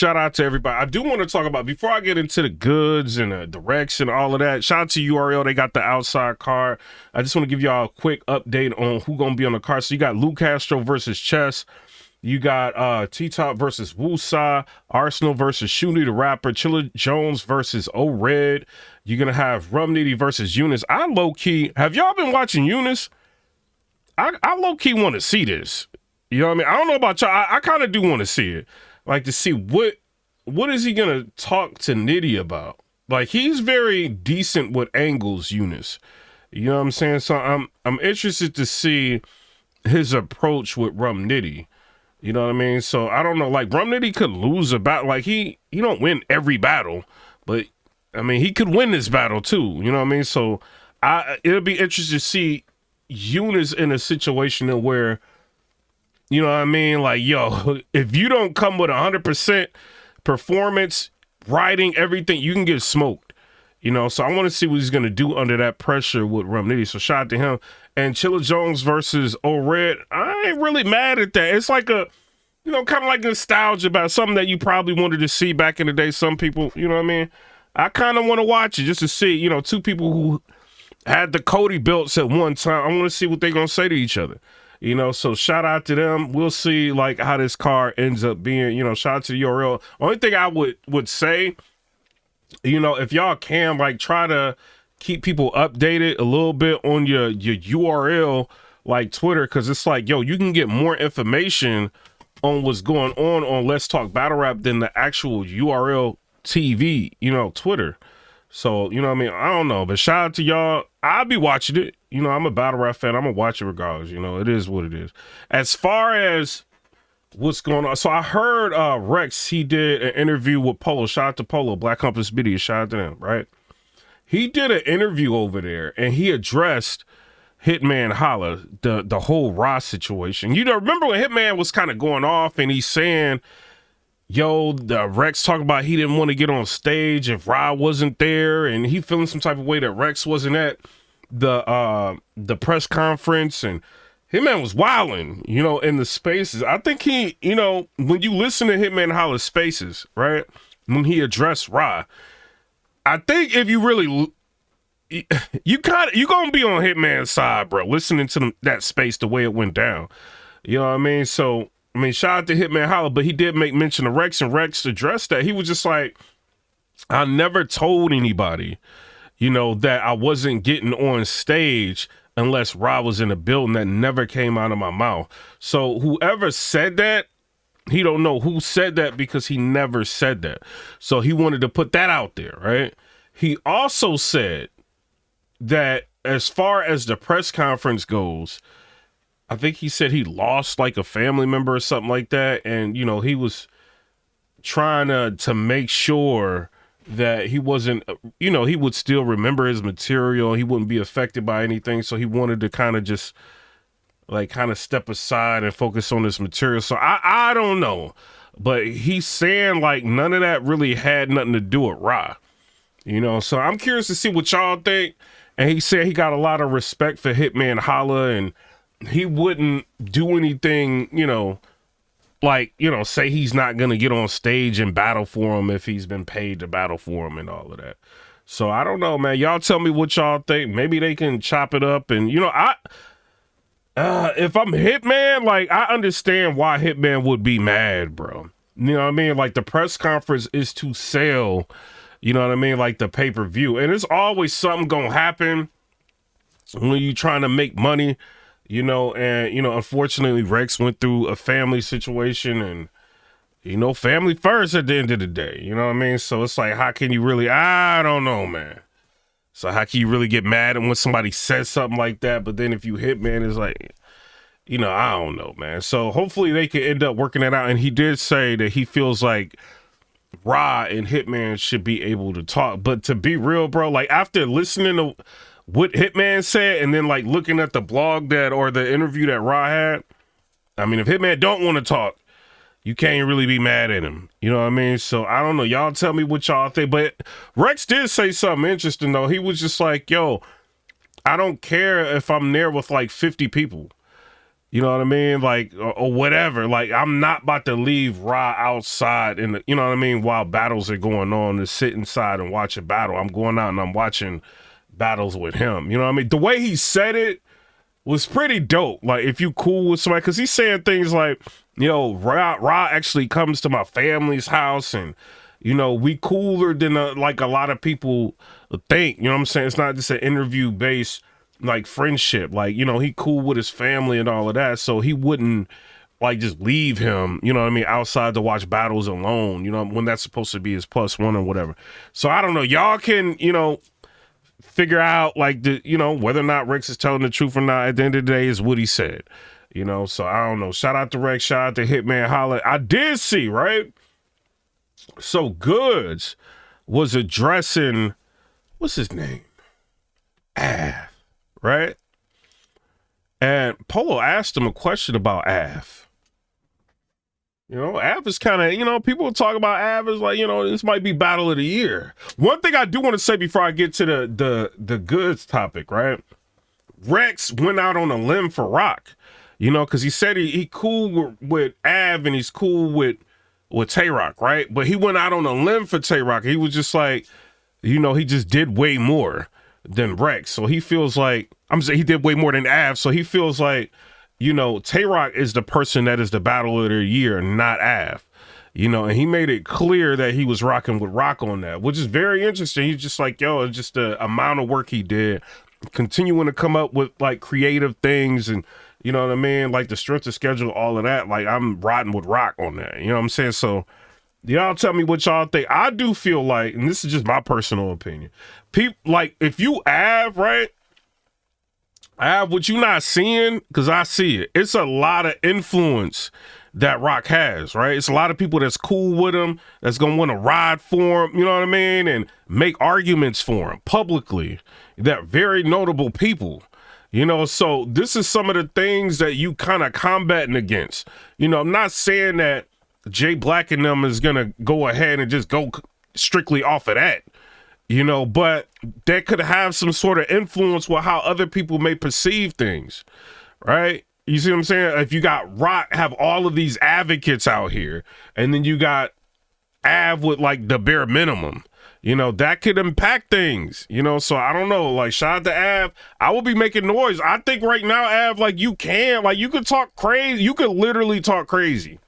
shout out to everybody. I do want to talk about, before I get into the goods and the directs and all of that, shout out to URL. They got the outside card. I just want to give y'all a quick update on who going to be on the card. So you got Luke Castro versus Chess. You got T-Top versus Woosah, Arsenal versus Shooty the Rapper, Chilla Jones versus O-Red. You're going to have Rum Nitty versus Eunice. I low-key, have y'all been watching Eunice? I low-key want to see this. You know what I mean? I don't know about y'all. I kind of do want to see it. Like, to see what is he going to talk to Nitty about? Like, he's very decent with angles, Eunice. You know what I'm saying? So I'm interested to see his approach with Rum Nitty. You know what I mean? So I don't know. Like, Rum Nitty could lose a battle. Like, he don't win every battle, but I mean, he could win this battle too. You know what I mean? So it'll be interesting to see Eunice in a situation where, you know what I mean? Like, yo, if you don't come with 100% performance, writing, everything, you can get smoked. You know, so I want to see what he's going to do under that pressure with Rum Nitty. So shout out to him. And Chilla Jones versus O-Red, I ain't really mad at that. It's like a, you know, kind of like nostalgia about something that you probably wanted to see back in the day. Some people, you know what I mean? I kind of want to watch it just to see, you know, two people who had the Cody belts at one time. I want to see what they're going to say to each other. You know, so shout out to them. We'll see, like, how this card ends up being. You know, shout out to the URL. Only thing I would say, you know, if y'all can, like, try to keep people updated a little bit on your URL, like Twitter, because it's like, yo, you can get more information on what's going on Let's Talk Battle Rap than the actual URL TV, you know, Twitter. So, you know what I mean? I don't know, but shout out to y'all. I'll be watching it. You know, I'm a battle rap fan. I'm going to watch it regardless. You know, it is what it is. As far as what's going on, so I heard Rex, he did an interview with Polo. Shout out to Polo, Black Compass Media. Shout out to them, right? He did an interview over there, and he addressed Hitman Holla, the whole Ra situation. You know, remember when Hitman was kind of going off, and he's saying, yo, the Rex talking about he didn't want to get on stage if Ra wasn't there, and he feeling some type of way that Rex wasn't at the press conference, and Hitman was wilding, you know, in the spaces. I think he, you know, when you listen to Hitman Holla's spaces, right, when he addressed Ra, I think if you really, you gonna be on Hitman's side, bro, listening to that space the way it went down. You know what I mean? So, I mean, shout out to Hitman Holla, but he did make mention of Rex, and Rex addressed that. He was just like, I never told anybody, you know, that I wasn't getting on stage unless Ra was in the building. That never came out of my mouth. So whoever said that, he don't know who said that because he never said that. So he wanted to put that out there, right? He also said that as far as the press conference goes, I think he said he lost like a family member or something like that. And, you know, he was trying to make sure that he wasn't, you know, he would still remember his material. He wouldn't be affected by anything. So he wanted to kind of just like kind of step aside and focus on this material. So I don't know, but he's saying like none of that really had nothing to do with Ra, you know? So I'm curious to see what y'all think. And he said he got a lot of respect for Hitman Holla, and he wouldn't do anything, you know, like, you know, say he's not going to get on stage and battle for him if he's been paid to battle for him and all of that. So I don't know, man. Y'all tell me what y'all think. Maybe they can chop it up. And, you know, if I'm Hitman, like, I understand why Hitman would be mad, bro. You know what I mean? Like, the press conference is to sell, you know what I mean? Like, the pay-per-view. And there's always something going to happen when you're trying to make money. You know, and, you know, unfortunately, Rex went through a family situation, and, you know, family first at the end of the day. You know what I mean? So it's like, how can you really, I don't know, man. So how can you really get mad when somebody says something like that? But then if you Hitman, it's like, you know, I don't know, man. So hopefully they can end up working that out. And he did say that he feels like Ra and Hitman should be able to talk. But to be real, bro, like after listening to what Hitman said and then like looking at the blog that, or the interview that Ra had, I mean, if Hitman don't want to talk, you can't really be mad at him. You know what I mean? So I don't know. Y'all tell me what y'all think. But Rex did say something interesting though. He was just like, yo, I don't care if I'm there with like 50 people. You know what I mean? Like, or whatever. Like, I'm not about to leave Ra outside in the, you know what I mean, while battles are going on, to sit inside and watch a battle. I'm going out and I'm watching battles with him. You know what I mean? The way he said it was pretty dope. Like, if you cool with somebody, because he's saying things like, you know, Ra actually comes to my family's house, and, you know, we cooler than like a lot of people think. You know what I'm saying? It's not just an interview based like friendship. Like, you know, he cool with his family and all of that, so he wouldn't like just leave him, you know what I mean, outside to watch battles alone, you know, when that's supposed to be his +1 or whatever. So I don't know. Y'all can, you know, figure out like the, you know, whether or not Rex is telling the truth or not. At the end of the day, is what he said, you know. So I don't know. Shout out to Rex, shout out to Hitman Holla. I did see, right? So GOODZ was addressing, what's his name? AVE, right? And Polo asked him a question about AVE. You know, AVE is kind of, you know, people talk about AVE as like, you know, this might be battle of the year. One thing I do want to say before I get to the GOODZ topic, right? Rex went out on a limb for Rock, you know, because he said he cool with AVE and he's cool with Tay-Rock, right? But he went out on a limb for Tay-Rock. He was just like, you know, he just did way more than Rex. So he feels like, I'm saying he did way more than AVE. So he feels like, you know, Tay-Rock is the person that is the battle of the year, not AVE. You know, and he made it clear that he was rocking with Rock on that, which is very interesting. He's just like, yo, it's just the amount of work he did, continuing to come up with like creative things and, you know what I mean, like the strength of schedule, all of that. Like, I'm riding with Rock on that. You know what I'm saying? So y'all tell me what y'all think. I do feel like, and this is just my personal opinion, people like, if you AVE, right? AVE, what you not seeing, because I see it, it's a lot of influence that Rock has, right? It's a lot of people that's cool with him, that's gonna want to ride for him, you know what I mean, and make arguments for him publicly. That very notable people, you know. So this is some of the things that you kind of combating against. You know, I'm not saying that Jay Black and them is gonna go ahead and just go strictly off of that, you know, but that could have some sort of influence with how other people may perceive things, right? You see what I'm saying? If you got Rock, have all of these advocates out here, and then you got AVE with like the bare minimum, you know, that could impact things, you know. So I don't know, like, shout out to AVE. I will be making noise. I think right now, AVE, like, you could talk crazy. You could literally talk crazy.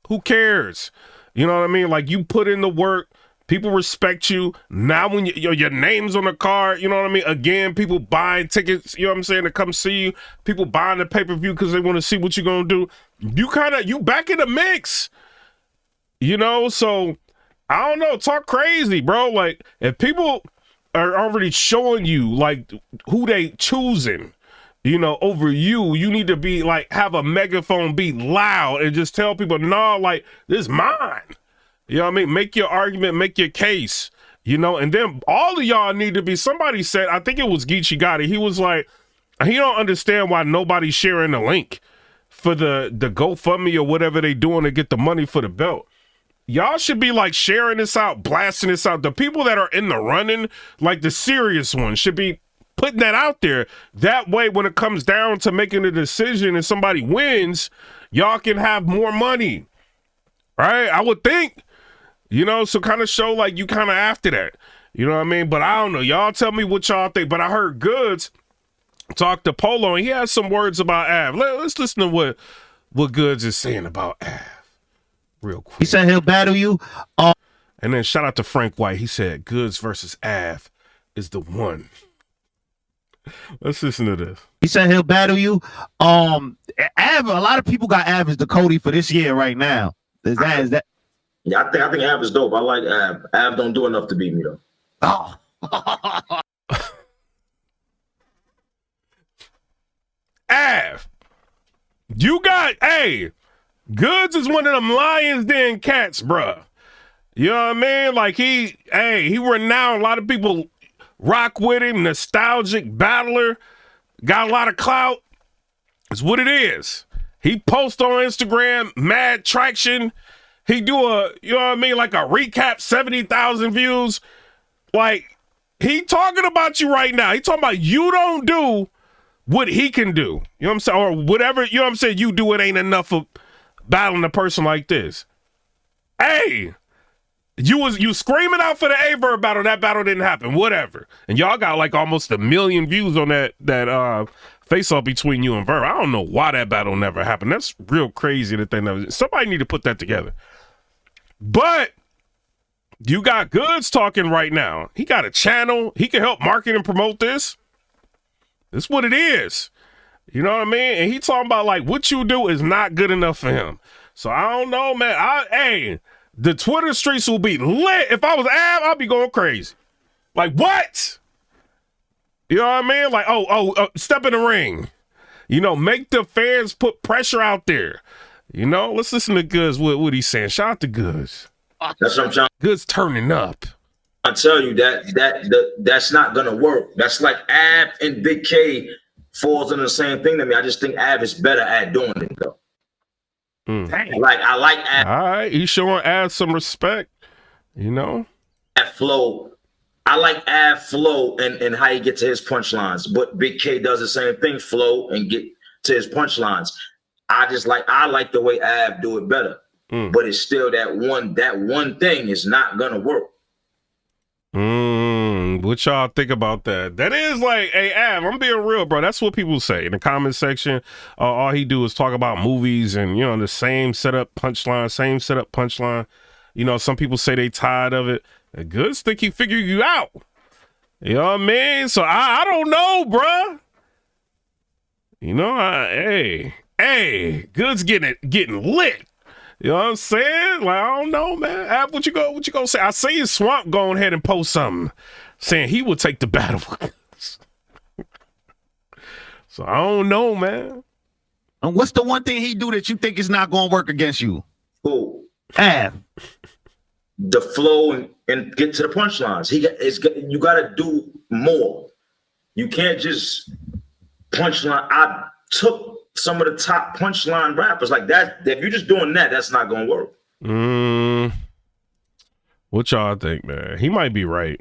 Who cares? You know what I mean? Like, you put in the work. People respect you. Now when your name's on the card, you know what I mean? Again, people buying tickets, you know what I'm saying, to come see you. People buying the pay-per-view because they want to see what you're going to do. You back in the mix, you know? So, I don't know. Talk crazy, bro. Like, if people are already showing you, like, who they choosing, you know, over you, you need to be, like, have a megaphone, be loud, and just tell people, no, like, this is mine. You know what I mean? Make your argument, make your case, you know, and then all of y'all need to be, somebody said, I think it was Geechee Gotti, he was like, he don't understand why nobody's sharing the link for the GoFundMe or whatever they doing to get the money for the belt. Y'all should be like sharing this out, blasting this out. The people that are in the running, like the serious ones, should be putting that out there. That way, when it comes down to making a decision and somebody wins, y'all can have more money, right? I would think. You know, so kind of show like you kind of after that. You know what I mean? But I don't know. Y'all tell me what y'all think. But I heard GOODZ talk to Polo, and he has some words about AVE. Let's listen to what GOODZ is saying about AVE real quick. He said he'll battle you. And then shout out to Frank White. He said GOODZ versus AVE is the one. Let's listen to this. He said he'll battle you. AVE, a lot of people got AVE as the Cody for this year right now. Is that? Yeah, I think AVE is dope. I like AVE. AVE don't do enough to beat me though. Oh. AVE, you got, hey, GOODZ is one of them Lions Den cats, bruh. You know what I mean? Like, he renowned. A lot of people rock with him. Nostalgic battler. Got a lot of clout. It's what it is. He posts on Instagram, mad traction. He do you know what I mean, like a recap, 70,000 views. Like, he talking about you right now. He talking about you don't do what he can do. You know what I'm saying? Or whatever, you know what I'm saying? You do it ain't enough of battling a person like this. Hey, you screaming out for the AVE battle. That battle didn't happen. Whatever. And y'all got like almost 1 million views on that face off between you and Verb. I don't know why that battle never happened. That's real crazy that they never. Somebody need to put that together. But you got GOODZ talking right now. He got a channel. He can help market and promote this. That's what it is. You know what I mean? And he talking about like what you do is not good enough for him. So I don't know, man. Hey, the Twitter streets will be lit. If I was Av, I'd be going crazy. Like what? You know what I mean? Like, step in the ring. You know, make the fans put pressure out there. You know, let's listen to GOODZ, what he's saying. Shout out to GOODZ. That's what I'm trying. GOODZ turning up. I tell you that's not gonna work. That's like AVE and Big K falls into the same thing to me. I just think AVE is better at doing it though. Like I like AVE. All right, he's showing AVE some respect. You know, AVE flow. I like AVE flow and how he gets to his punchlines. But Big K does the same thing, flow and get to his punchlines. I like the way AVE do it better. But it's still that one thing is not gonna work. What y'all think about that? That is like, hey, Av, I'm being real, bro. That's what people say in the comment section. All he do is talk about movies and, you know, the same setup punchline. You know, some people say they tired of it. The GOODZ think he figured you out. You know what I mean? So I don't know, bruh. You know, hey, GOODZ getting lit. You know what I'm saying? Like, I don't know, man. Ab, what you gonna say? I see his Swamp going ahead and post something saying he will take the battle. So I don't know, man. And what's the one thing he do that you think is not going to work against you? Who? Av. The flow and get to the punchlines. You got to do more. You can't just punchline. I took some of the top punchline rappers like that. If you're just doing that, that's not gonna work. What y'all think, man? He might be right.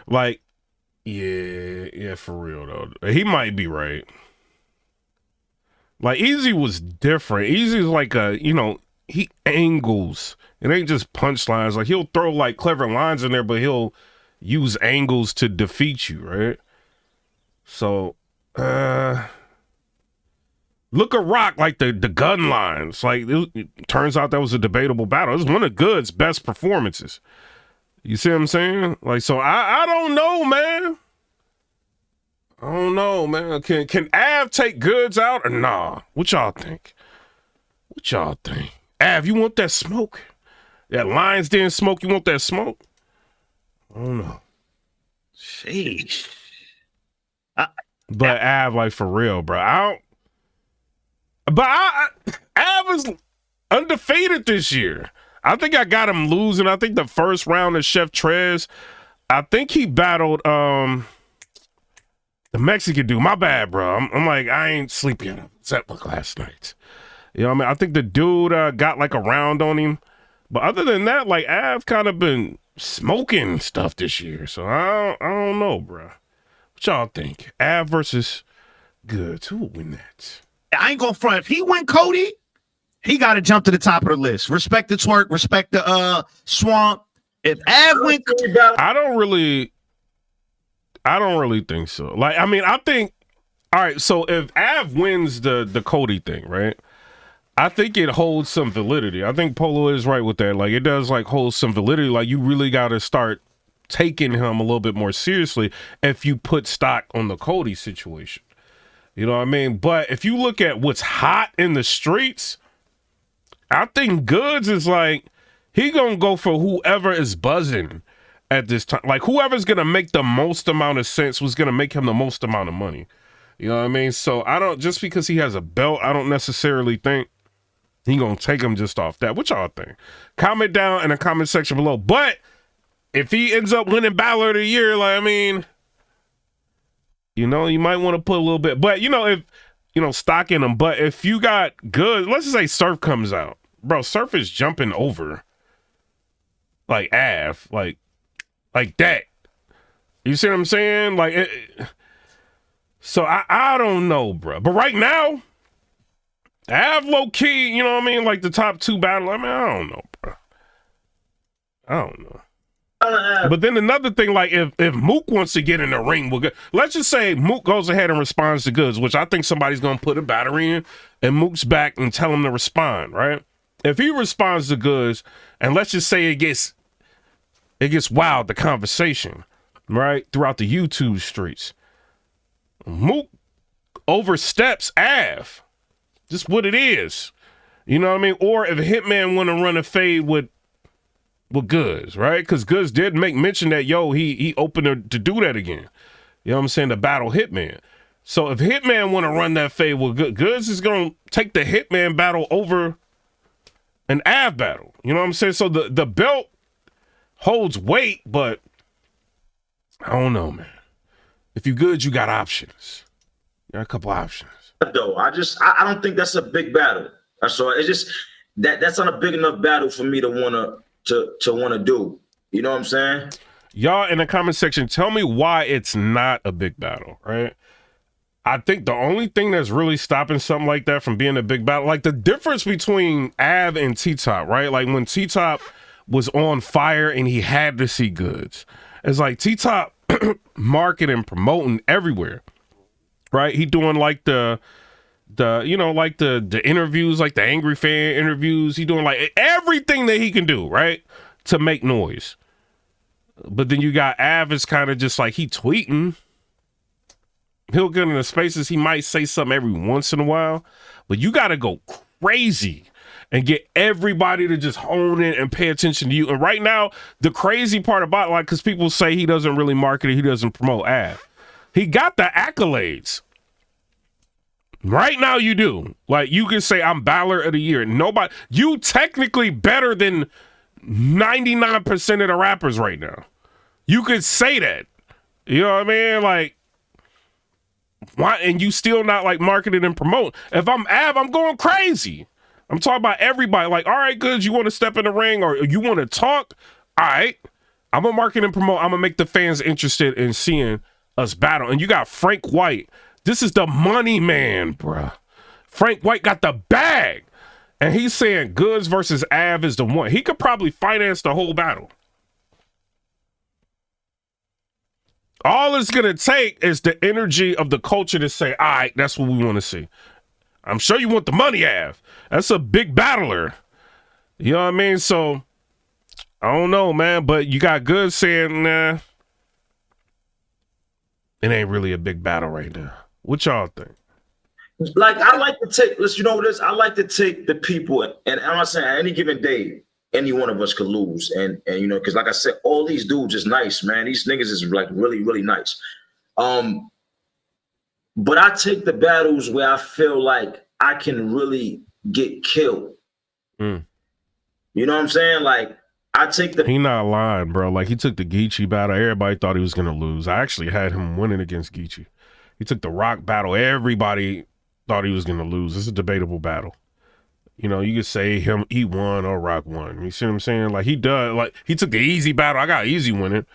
Like, yeah, for real though. He might be right. Like, Easy was different. Easy is like he angles. It ain't just punchlines. Like, he'll throw like clever lines in there, but he'll use angles to defeat you, right? So look at Rock, like the gun lines. Like, it turns out that was a debatable battle. It was one of GOODZ's best performances. You see what I'm saying? Like, so I don't know, man. I don't know, man. Can Av take GOODZ out or nah? What y'all think? Av, you want that smoke? That Lions Den smoke, you want that smoke? I don't know. Sheesh. But Av, like, for real, bro. Av is undefeated this year. I think I got him losing. I think the first round of Chef Trez, I think he battled the Mexican dude. My bad, bro. I'm like, I ain't sleep yet. I was at work last night. You know what I mean? I think the dude got like a round on him. But other than that, like, Av kind of been smoking stuff this year. So I don't know, bro. What y'all think? Av versus GOODZ. Who will win that? I ain't gonna front. If he win Cody, he got to jump to the top of the list. Respect the twerk. Respect the Swamp. If Av win, I don't really think so. Like, I mean, I think. All right. So if Av wins the Cody thing, right? I think it holds some validity. I think Polo is right with that. Like, it does like hold some validity. Like, you really got to start taking him a little bit more seriously if you put stock on the Cody situation. You know what I mean? But if you look at what's hot in the streets, I think GOODZ is like, he gonna go for whoever is buzzing at this time. Like, whoever's gonna make the most amount of sense was gonna make him the most amount of money. You know what I mean? So I don't, just because he has a belt, I don't necessarily think he gonna take him just off that. What y'all think? Comment down in the comment section below. But if he ends up winning Battler of the Year, like, I mean, you know, you might want to put a little bit, but you know, if you know, stock in him. But if you got GOODZ, let's just say Surf comes out, bro. Surf is jumping over like Av, like that. You see what I'm saying? Like, So I don't know, bro. But right now, I have low key, you know what I mean? Like the top 2 battle. I mean, I don't know, bro. I don't know. But then another thing, like if Mook wants to get in the ring, let's just say Mook goes ahead and responds to GOODZ, which I think somebody's gonna put a battery in, and Mook's back and tell him to respond, right? If he responds to GOODZ, and let's just say it gets wild, the conversation, right, throughout the YouTube streets, Mook oversteps AVE. Just what it is. You know what I mean? Or if Hitman want to run a fade with GOODZ, right? Because GOODZ did make mention that, yo, he open to do that again. You know what I'm saying? To battle Hitman. So if Hitman want to run that fade with GOODZ is going to take the Hitman battle over an AVE battle. You know what I'm saying? So the belt holds weight, but I don't know, man. If you GOODZ, you got options. You got a couple options. Though I don't think that's a big battle. That's all. It's just that's not a big enough battle for me to want to do. You know what I'm saying? Y'all in the comment section, tell me why it's not a big battle, right? I think the only thing that's really stopping something like that from being a big battle, like the difference between AVE and T-Top, right? Like when T-Top was on fire and he had to see GOODZ. It's like T-Top marketing, promoting everywhere, right? He doing like the interviews, like the angry fan interviews. He doing like everything that he can do, right, to make noise. But then you got AVE is kind of just like he tweeting. He'll get in the spaces. He might say something every once in a while, but you got to go crazy and get everybody to just hone in and pay attention to you. And right now, the crazy part about it, like, because people say he doesn't really market it, he doesn't promote AVE. He got the accolades. Right now you do. Like, you can say I'm Battler of the Year. Nobody, you technically better than 99% of the rappers right now. You could say that. You know what I mean? Like, why? And you still not like marketing and promote. If I'm AVE, I'm going crazy. I'm talking about everybody. Like, all right, GOODZ, you want to step in the ring or you want to talk? All right. I'm going to market and promote. I'm going to make the fans interested in seeing us battle. And you got Frank White. This is the money man, bruh. Frank White got the bag. And he's saying GOODZ versus AVE is the one. He could probably finance the whole battle. All it's going to take is the energy of the culture to say, all right, that's what we want to see. I'm sure you want the money, AVE. That's a big battler. You know what I mean? So, I don't know, man. But you got GOODZ saying, nah, it ain't really a big battle right now. What y'all think? Like, I like to take, listen, you know what it is? I like to take the people, and I'm not saying at any given day, any one of us could lose. And you know, because like I said, all these dudes is nice, man. These niggas is like really, really nice. But I take the battles where I feel like I can really get killed. You know what I'm saying? Like, I take the... He not lying, bro. Like, he took the Geechee battle. Everybody thought he was going to lose. I actually had him winning against Geechee. He took the Rock battle. Everybody thought he was going to lose. It's a debatable battle. You know, you could say he won or Rock won. You see what I'm saying? Like, he does. Like, he took the easy battle. I got easy winning.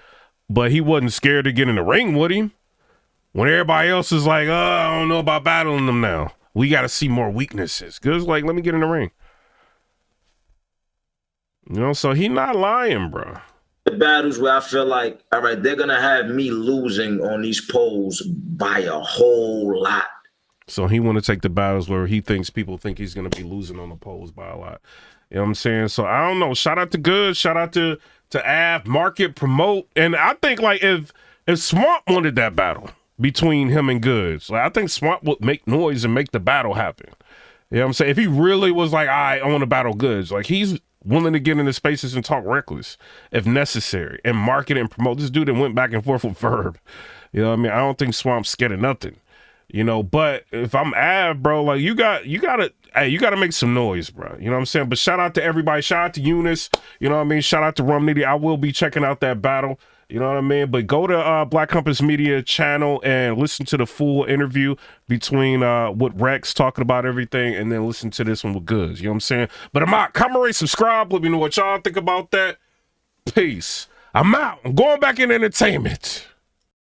But he wasn't scared to get in the ring with him. When everybody else is like, oh, I don't know about battling them now. We got to see more weaknesses. GOODZ like, let me get in the ring. You know, so he not lying, bro. The battles where I feel like, all right, they're going to have me losing on these polls by a whole lot. So he want to take the battles where he thinks people think he's going to be losing on the polls by a lot. You know what I'm saying? So I don't know. Shout out to GOODZ. Shout out to AVE, market, promote. And I think like if Swamp wanted that battle between him and GOODZ, like I think Swamp would make noise and make the battle happen. You know what I'm saying? If he really was like, I want to battle GOODZ, like he's willing to get into spaces and talk reckless if necessary and market and promote. This dude that went back and forth with Verb. You know what I mean? I don't think Swamp's scared of nothing. You know, but if I'm AVE, bro, like you gotta make some noise, bro. You know what I'm saying? But shout out to everybody. Shout out to Eunice. You know what I mean? Shout out to Rum Nitty. I will be checking out that battle. You know what I mean? But go to Black Compass Media channel and listen to the full interview between with Rex talking about everything, and then listen to this one with GOODZ. You know what I'm saying? But I'm out. Comment, rate, subscribe. Let me know what y'all think about that. Peace. I'm out. I'm going back in entertainment.